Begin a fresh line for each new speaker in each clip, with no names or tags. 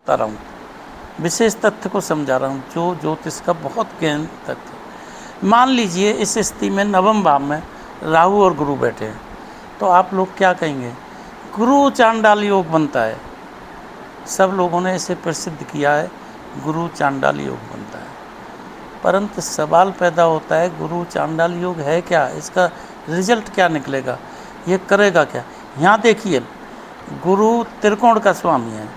बता रहा हूँ, विशेष तथ्य को समझा रहा हूँ जो ज्योतिष का बहुत गहन तथ्य। मान लीजिए इस स्थिति में नवम भाव में राहु और गुरु बैठे हैं, तो आप लोग क्या कहेंगे? गुरु चांडाल योग बनता है। सब लोगों ने इसे प्रसिद्ध किया है, गुरु चांडाल योग बनता है। परंतु सवाल पैदा होता है, गुरु चांडाल योग है क्या? इसका रिजल्ट क्या निकलेगा? ये करेगा क्या? यहाँ देखिए, गुरु त्रिकोण का स्वामी है,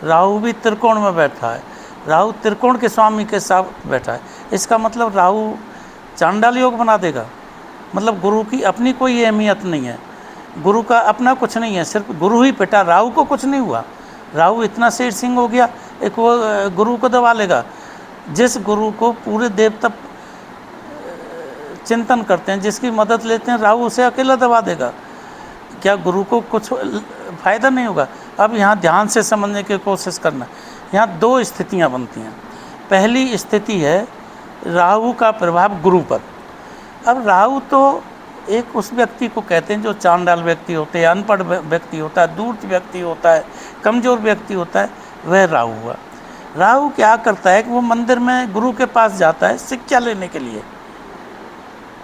राहु भी त्रिकोण में बैठा है, राहु त्रिकोण के स्वामी के साथ बैठा है। इसका मतलब राहु चांडाल योग बना देगा। मतलब गुरु की अपनी कोई अहमियत नहीं है, गुरु का अपना कुछ नहीं है, सिर्फ गुरु ही पिटा, राहु को कुछ नहीं हुआ। राहु इतना शेर सिंह हो गया, एक वो गुरु को दबा लेगा। जिस गुरु को पूरे देवता चिंतन करते हैं, जिसकी मदद लेते हैं, राहु उसे अकेला दबा देगा। क्या गुरु को कुछ फ़ायदा नहीं होगा? अब यहाँ ध्यान से समझने की कोशिश करना। यहाँ दो स्थितियाँ बनती हैं। पहली स्थिति है राहु का प्रभाव गुरु पर। अब राहु तो एक उस व्यक्ति को कहते हैं जो चांडाल व्यक्ति होते हैं, अनपढ़ व्यक्ति होता है, दूर व्यक्ति होता है, कमज़ोर व्यक्ति होता है, वह राहु हुआ। राहु क्या करता है कि वो मंदिर में गुरु के पास जाता है शिक्षा लेने के लिए,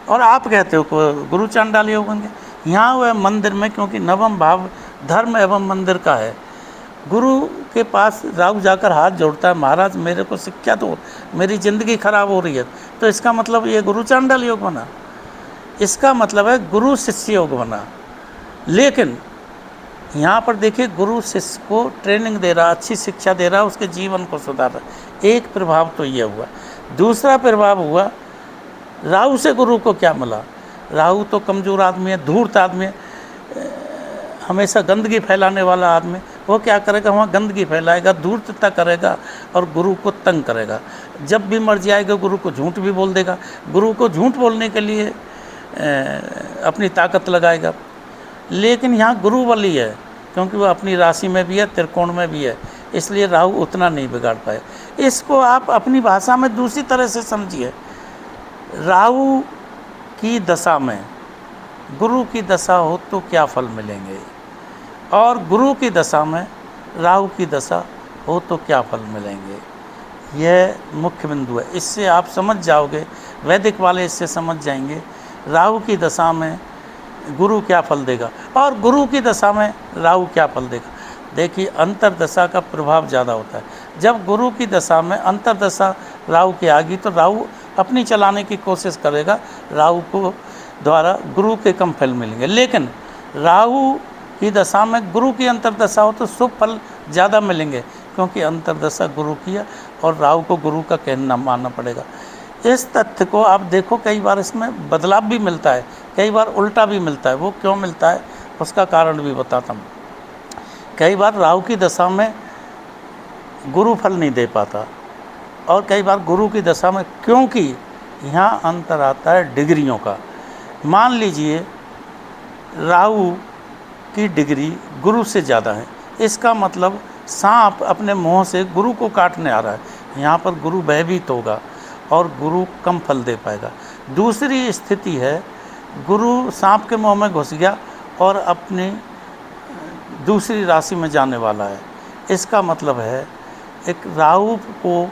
और आप कहते हो कि गुरु चांडाल योग बन गया। यहाँ वह मंदिर में, क्योंकि नवम भाव धर्म एवं मंदिर का है, गुरु के पास राहु जाकर हाथ जोड़ता है, महाराज मेरे को शिक्षा दो, मेरी ज़िंदगी खराब हो रही है। तो इसका मतलब ये गुरु चांडाल योग बना, इसका मतलब है गुरु शिष्य योग बना। लेकिन यहाँ पर देखिए, गुरु शिष्य को ट्रेनिंग दे रहा, अच्छी शिक्षा दे रहा, उसके जीवन को सुधार रहा। एक प्रभाव तो ये हुआ। दूसरा प्रभाव हुआ, राहु से गुरु को क्या मिला? राहु तो कमज़ोर आदमी है, धूर्त आदमी है, हमेशा गंदगी फैलाने वाला आदमी। वो क्या करेगा? वहाँ गंदगी फैलाएगा, धूर्तता करेगा और गुरु को तंग करेगा। जब भी मर्जी आएगा गुरु को झूठ भी बोल देगा, गुरु को झूठ बोलने के लिए अपनी ताकत लगाएगा। लेकिन यहाँ गुरु बली है, क्योंकि वो अपनी राशि में भी है, त्रिकोण में भी है, इसलिए राहु उतना नहीं बिगाड़ पाए। इसको आप अपनी भाषा में दूसरी तरह से समझिए। राहु की दशा में गुरु की दशा हो तो क्या फल मिलेंगे, और गुरु की दशा में राहु की दशा हो तो क्या फल मिलेंगे। यह मुख्य बिंदु है। इससे आप समझ जाओगे, वैदिक वाले इससे समझ जाएंगे राहु की दशा में गुरु क्या फल देगा और गुरु की दशा में राहु क्या फल देगा। देखिए, अंतरदशा का प्रभाव ज़्यादा होता है। जब गुरु की दशा में अंतरदशा राहु की आ गई तो राहु अपनी चलाने की कोशिश करेगा, राहु को द्वारा गुरु के कम फल मिलेंगे। लेकिन राहु की दशा में गुरु की अंतरदशा हो तो शुभ फल ज़्यादा मिलेंगे, क्योंकि अंतरदशा गुरु की है और राहु को गुरु का कहना मानना पड़ेगा। इस तथ्य को आप देखो, कई बार इसमें बदलाव भी मिलता है, कई बार उल्टा भी मिलता है। वो क्यों मिलता है उसका कारण भी बताता हूँ। कई बार राहु की दशा में गुरु फल नहीं दे पाता, और कई बार गुरु की दशा में, क्योंकि यहाँ अंतर आता है डिग्रियों का। मान लीजिए राहु की डिग्री गुरु से ज़्यादा है, इसका मतलब सांप अपने मुँह से गुरु को काटने आ रहा है। यहाँ पर गुरु भयभीत होगा और गुरु कम फल दे पाएगा। दूसरी स्थिति है, गुरु सांप के मुँह में घुस गया और अपनी दूसरी राशि में जाने वाला है। इसका मतलब है एक राहु को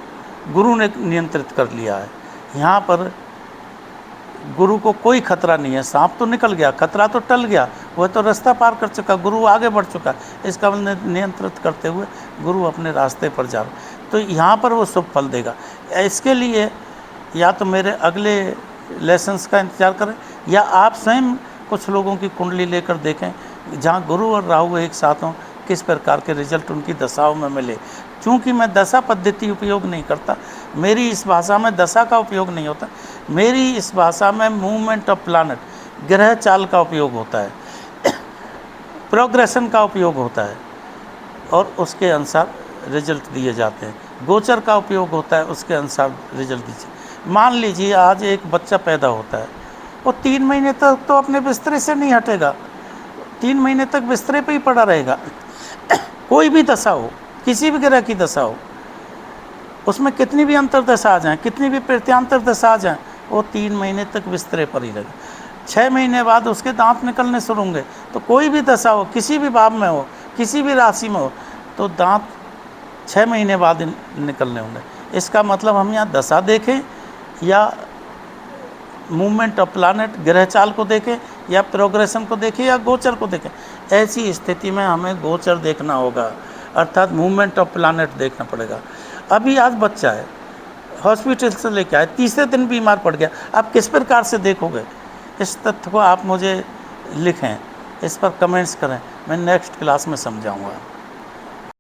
गुरु ने नियंत्रित कर लिया है। यहाँ पर गुरु को कोई खतरा नहीं है, सांप तो निकल गया, खतरा तो टल गया, वह तो रास्ता पार कर चुका, गुरु आगे बढ़ चुका। इसका मतलब नियंत्रित करते हुए गुरु अपने रास्ते पर जा रहा, तो यहाँ पर वो शुभ फल देगा। इसके लिए या तो मेरे अगले लेसन्स का इंतज़ार करें, या आप स्वयं कुछ लोगों की कुंडली लेकर देखें जहाँ गुरु और राहु एक साथ हों, किस प्रकार के रिजल्ट उनकी दशाओं में मिले। चूँकि मैं दशा पद्धति उपयोग नहीं करता, मेरी इस भाषा में दशा का उपयोग नहीं होता, मेरी इस भाषा में मूवमेंट ऑफ प्लैनेट, ग्रह चाल का उपयोग होता है, प्रोग्रेशन का उपयोग होता है, और उसके अनुसार रिजल्ट दिए जाते हैं। गोचर का उपयोग होता है, उसके अनुसार रिजल्ट दीजिए। मान लीजिए आज एक बच्चा पैदा होता है, वो 3 महीने तक तो अपने बिस्तरे से नहीं हटेगा, 3 महीने तक बिस्तरे पे ही पड़ा रहेगा। कोई भी दशा हो, किसी भी ग्रह की दशा हो, उसमें कितनी भी अंतरदशा आ जाए, कितनी भी प्रत्यांतर दशा आ जाए, वो 3 महीने तक बिस्तरे पर ही रहेगा। 6 महीने बाद उसके दांत निकलने शुरू होंगे। तो कोई भी दशा हो, किसी भी भाव में हो, किसी भी राशि में हो, तो दांत 6 महीने बाद निकलने होंगे। इसका मतलब हम यहाँ दशा देखें या मूवमेंट ऑफ प्लानट ग्रह चाल को देखें या प्रोग्रेशन को देखें या गोचर को देखें, ऐसी स्थिति में हमें गोचर देखना होगा, अर्थात मूवमेंट ऑफ प्लानट देखना पड़ेगा। अभी आज बच्चा है, हॉस्पिटल से लेके आए, तीसरे दिन बीमार पड़ गया, आप किस प्रकार से देखोगे? इस तथ्य को आप मुझे लिखें, इस पर कमेंट्स करें, मैं नेक्स्ट क्लास में समझाऊंगा।